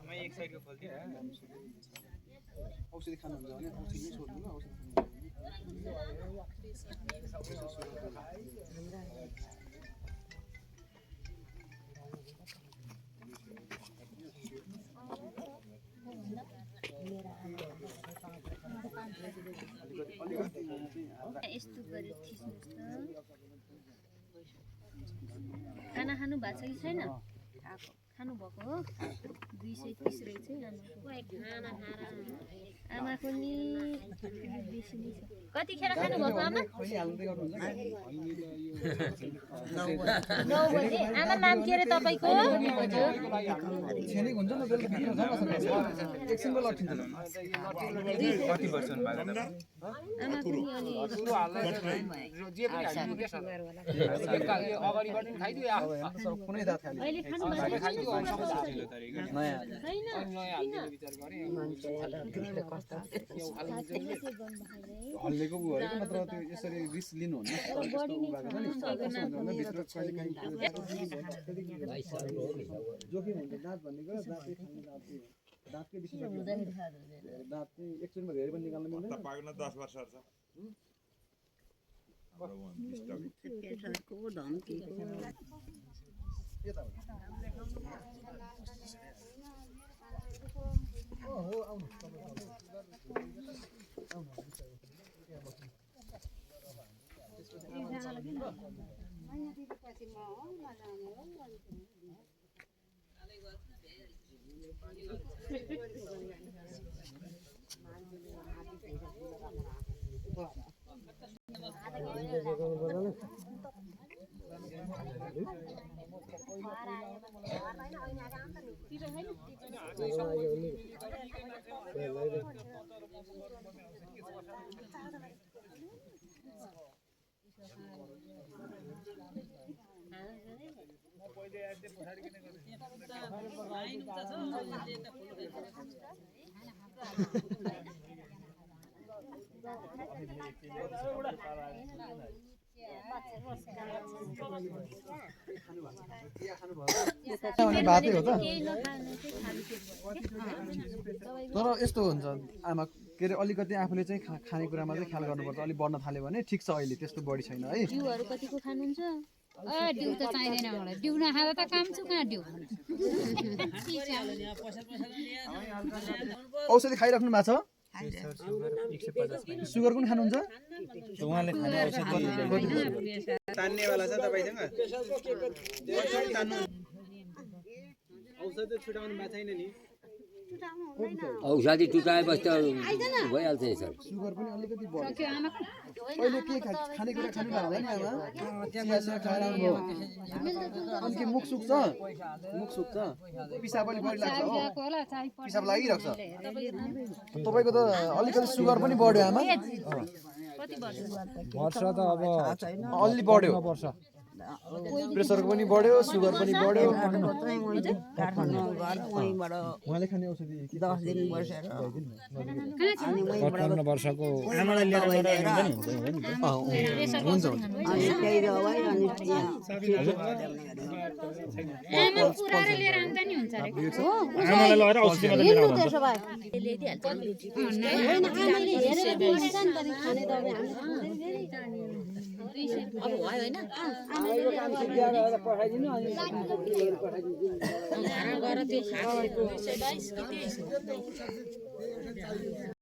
मैं एक साइड को खोल्दिए औषधि खानुहुन्छ भने औषधि छोड्नु न औषधि यस्तो गरी थिच्नुस् त खाना खानु भएको छ कि छैन खानु भएको हो 230 रहेछ आमाको नि बेसी नै छ कतिखेर खानु भएको आमा 9 बजे आमा नाम के रे तपाईको छेनी हुन्छ न बेलुका भित्र जान एकछिनमा लट्ठिन्छ कति पर्सेन्ट भएको आमा पनि अलि जे पनि हाल्नु के सर यो अगाडिबाट नि खाइदियो कुनै दात खाली अहिले खानु भएको खाइदियो नयाँ छैन नयाँ हाल्ने विचार गरे हल्लेको उ गरेको नत्र त्यो यसरी रिस लिनु हुन्न त्यस्तो उ भएको छ नि भित्र कहिले काहीँ जोखिम हुन्छ दाँत भनेको दाँतै खाने दाँतकै विशेष दाँत चाहिँ एकचोटिमा धेरै पनि निकाल्नु मिल्दैन पाक्न 10 वर्ष छ हो आउनु भातै हो त तर यस्तो हुन्छ आमा के अरे अलिकति आफूले चाहिँ खानेकुरामा चाहिँ ख्याल गर्नुपर्छ अलिक बढ्न थाल्यो भने ठिक छ अहिले त्यस्तो बढी छैन है जिउहरू कतिको खानुहुन्छ डिउ त चाहिँदैन मलाई डिउ नखाँदा त काम छु कहाँ डिउ औषधि खाइराख्नु भएको छ सुगर पनि खानुहुन्छ उहाँले खाने तान्नेवाला छ तपाईसँग औषध छुटाउनु भएको छैन नि औषधि टुटाएपछि त भइहाल्छ नि सर सुगर पनि अलिकति बढ्यो अहिले के खानेकुरा खानु लाग्दैन नि आमा चिया खाएर आउनु अनि के मुख सुक्छ पिसाब अलि बढी लाग्छ हो पिसाब लागिरहेको छ तपाईँको त अलिकति सुगर पनि बढ्यो आमा वर्ष त अब अलि बढ्यो प्रेसरको पनि बढ्यो सुगर पनि बढ्यो उहाँले खाने औषधि 10 दिन बसेर 55 वर्षको आमालाई लिएर हुन्छ अनि त्यही दबाई अनि आमा पुराएर लिएर आउँदा नि हुन्छ रे आमालाई लगेर औषधि मात्रै लिएर आउँछ त्यसो भए ल्याइदिहाल्छ हैन आमाले हेरेर बोलेछ नि त खाने दबाई अब भयो हैन पठाइदिनु अनि गएर त्यो खाएको 222 कि 23